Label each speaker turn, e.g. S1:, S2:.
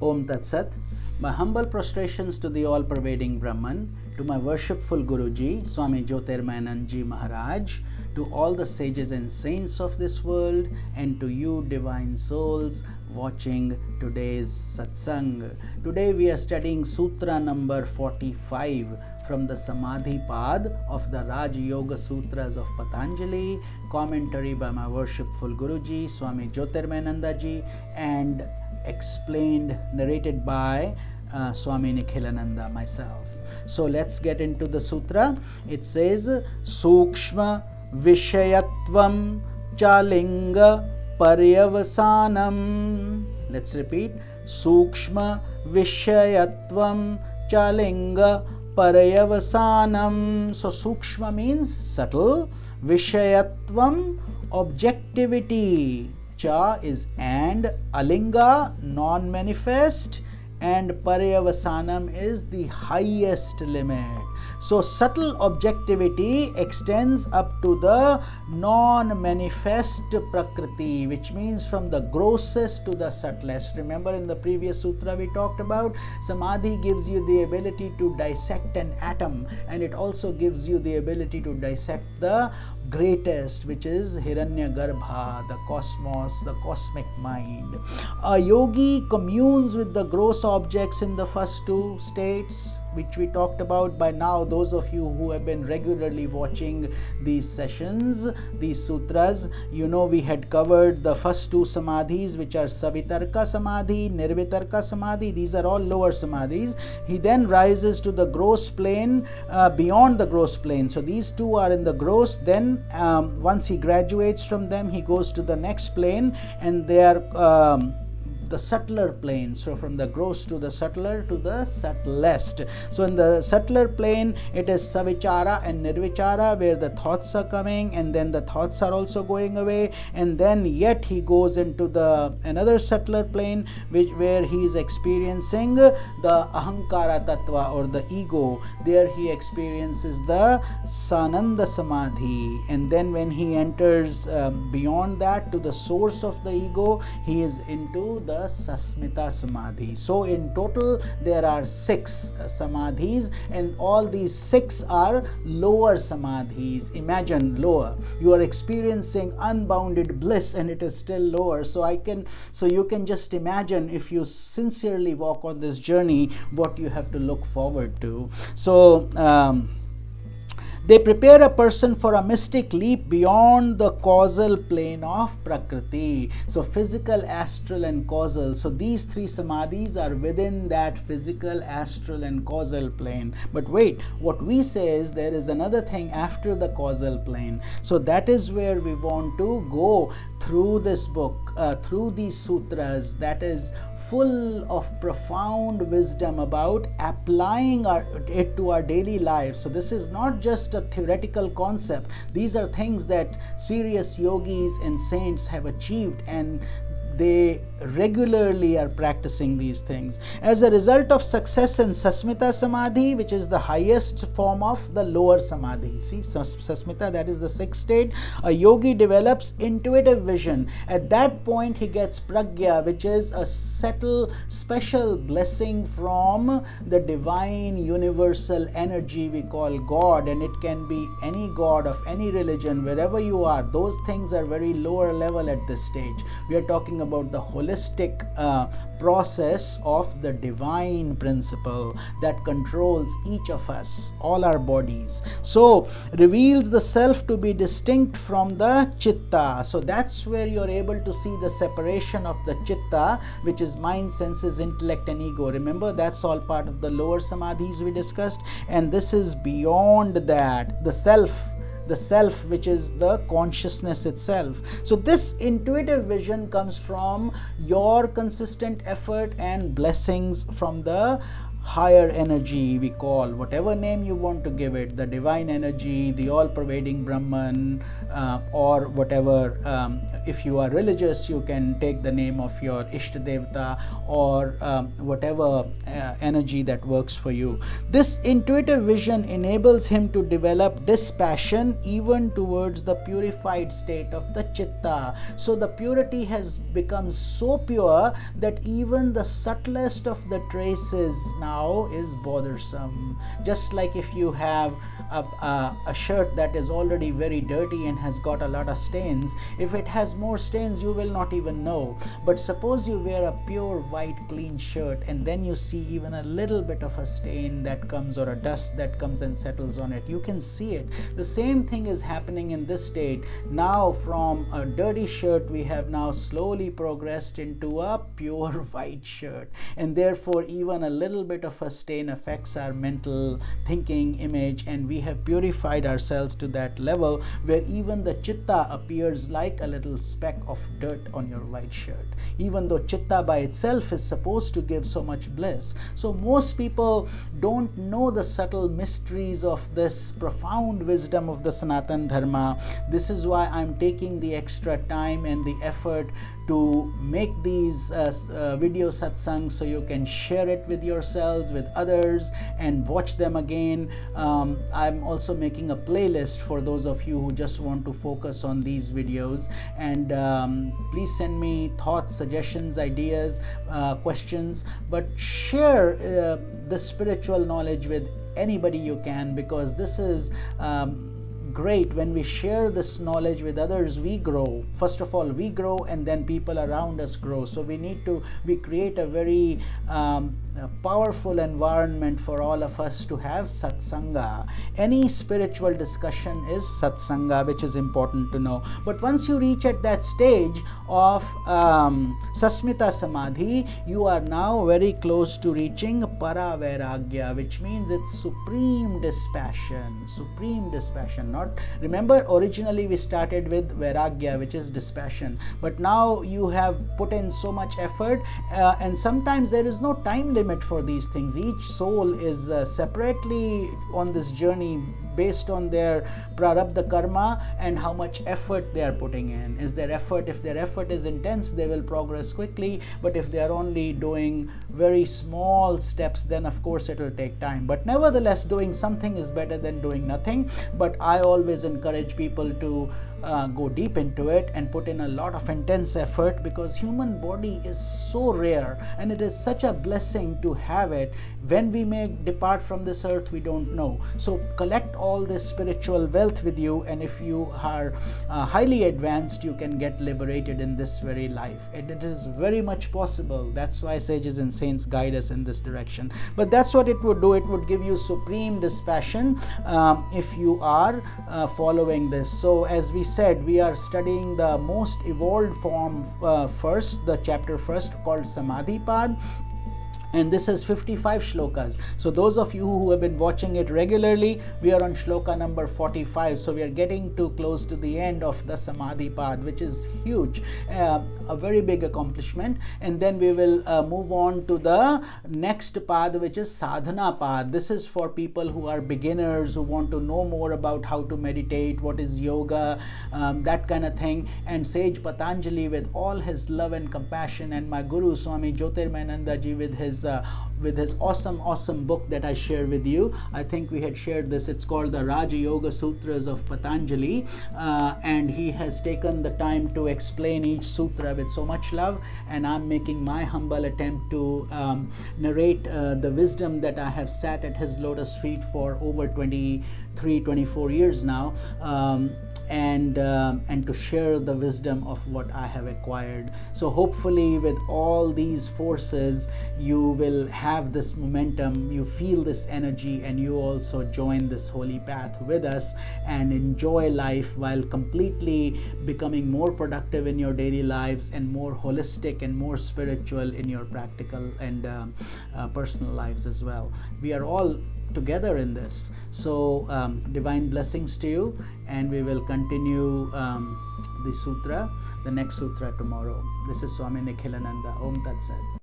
S1: Om Tat Sat. My humble prostrations to the all-pervading Brahman, to my worshipful Guruji, Swami Jyotirmayanand Maharaj, to all the sages and saints of this world, and to you divine souls watching today's satsang. Today we are studying Sutra number 45 from the Samadhi Pad of the Raj Yoga Sutras of Patanjali, commentary by my worshipful Guruji, Swami Jyotirmayananda ji, and explained, narrated by Swami Nikhilananda, myself. So let's get into the sutra. It says, Sukshma Vishayatvam Chalinga Paryavasanam. Let's repeat. Sukshma Vishayatvam Chalinga Paryavasanam. So Sukshma means subtle. Vishayatvam, objectivity. Cha is and, alinga, non-manifest, and paryavasanam is the highest limit. So subtle objectivity extends up to the non-manifest prakriti, which means from the grossest to the subtlest. Remember in the previous sutra we talked about Samadhi gives you the ability to dissect an atom, and it also gives you the ability to dissect the greatest, which is Hiranyagarbha, the cosmos, the cosmic mind. A yogi communes with the gross objects in the first two states, which we talked about by now. Those of you who have been regularly watching these sessions, these sutras, you know we had covered the first two samadhis, which are Savitarka Samadhi, Nirvitarka Samadhi. These are all lower samadhis. He then rises to the gross plane, beyond the gross plane. So these two are in the gross. Then once he graduates from them, he goes to the next plane, and they are the subtler plane. So from the gross to the subtler to the subtlest. So in the subtler plane, it is savichara and nirvichara, where the thoughts are coming and then the thoughts are also going away, and then yet he goes into the another subtler plane, where he is experiencing the ahankara tattva or the ego. There he experiences the sananda samadhi, and then when he enters beyond that to the source of the ego, he is into the Sasmita Samadhi. So in total there are 6 samadhis, and all these 6 are lower samadhis. Imagine lower. You are experiencing unbounded bliss and it is still lower. So you can just imagine, if you sincerely walk on this journey, what you have to look forward to. So they prepare a person for a mystic leap beyond the causal plane of Prakriti. So physical, astral and causal. So these 3 samadhis are within that physical, astral and causal plane. But wait, what we say is there is another thing after the causal plane. So that is where we want to go through this book, through these sutras, that is full of profound wisdom about applying it to our daily lives. So this is not just a theoretical concept. These are things that serious yogis and saints have achieved, and they regularly are practicing these things. As a result of success in Sasmita Samadhi, which is the highest form of the lower Samadhi. See, Sasmita, that is the 6th state. A yogi develops intuitive vision. At that point, he gets Pragya, which is a subtle, special blessing from the divine universal energy we call God, and it can be any God of any religion, wherever you are. Those things are very lower level at this stage. We are talking about the holistic process of the divine principle that controls each of us, all our bodies. So reveals the self to be distinct from the chitta. So that's where you're able to see the separation of the chitta, which is mind, senses, intellect and ego. Remember, that's all part of the lower samadhis we discussed, and this is beyond that, the self, which is the consciousness itself. So this intuitive vision comes from your consistent effort and blessings from the higher energy, we call whatever name you want to give it, the divine energy, the all-pervading Brahman, or whatever. If you are religious, you can take the name of your Ishtadevta, or whatever energy that works for you. This intuitive vision enables him to develop dispassion even towards the purified state of the Chitta. So the purity has become so pure that even the subtlest of the traces now is bothersome. Just like if you have a shirt that is already very dirty and has got a lot of stains, if it has more stains you will not even know. But suppose you wear a pure white clean shirt and then you see even a little bit of a stain that comes, or a dust that comes and settles on it, you can see it. The same thing is happening in this state. Now from a dirty shirt we have now slowly progressed into a pure white shirt, and therefore even a little bit of a stain affects our mental thinking image, and we have purified ourselves to that level where even the Chitta appears like a little speck of dirt on your white shirt, even though Chitta by itself is supposed to give so much bliss. So most people don't know the subtle mysteries of this profound wisdom of the Sanatan Dharma. This is why I'm taking the extra time and the effort to make these video satsangs, so you can share it with yourselves, with others, and watch them again. I'm also making a playlist for those of you who just want to focus on these videos, and please send me thoughts, suggestions, ideas, questions, but share the spiritual knowledge with anybody you can, because this is great. When we share this knowledge with others, we grow. First of all, we grow, and then people around us grow. So we create a very powerful environment for all of us to have satsanga. Any spiritual discussion is satsanga, which is important to know. But once you reach at that stage of Sasmita Samadhi, you are now very close to reaching Para Vairagya, which means it's supreme dispassion. Supreme dispassion. Not, remember, originally we started with Vairagya, which is dispassion, but now you have put in so much effort, and sometimes there is no time limit for these things. Each soul is separately on this journey based on their prarabdha karma and how much effort they are putting in. If their effort is intense, they will progress quickly, but if they are only doing very small steps, then of course it will take time. But nevertheless, doing something is better than doing nothing. But I always encourage people to go deep into it and put in a lot of intense effort, because human body is so rare and it is such a blessing to have it. When we may depart from this earth, we don't know. So collect all this spiritual wealth with you, and if you are highly advanced, you can get liberated in this very life, and it is very much possible. That's why sages and saints guide us in this direction. But that's what it would do. It would give you supreme dispassion if you are following this. So as we said, we are studying the most evolved form first, the chapter first, called Samadhipad. And this is 55 shlokas. So those of you who have been watching it regularly, we are on shloka number 45. So we are getting too close to the end of the Samadhipad, which is huge, a very big accomplishment. And then we will move on to the next path, which is Sadhana path. This is for people who are beginners, who want to know more about how to meditate, what is yoga, that kind of thing. And Sage Patanjali, with all his love and compassion, and my Guru Swami Jyotirmayananda Ji with his awesome book that I share with you. I think we had shared this. It's called the Raja Yoga Sutras of Patanjali, and he has taken the time to explain each sutra with so much love, and I'm making my humble attempt to narrate the wisdom that I have sat at his lotus feet for over 23-24 years now, and to share the wisdom of what I have acquired. So hopefully with all these forces, you will have this momentum, you feel this energy, and you also join this holy path with us and enjoy life while completely becoming more productive in your daily lives and more holistic and more spiritual in your practical and personal lives as well. We are all together in this. So divine blessings to you, and we will continue the next sutra tomorrow. This is Swami Nikhilananda. Om Tat Sat.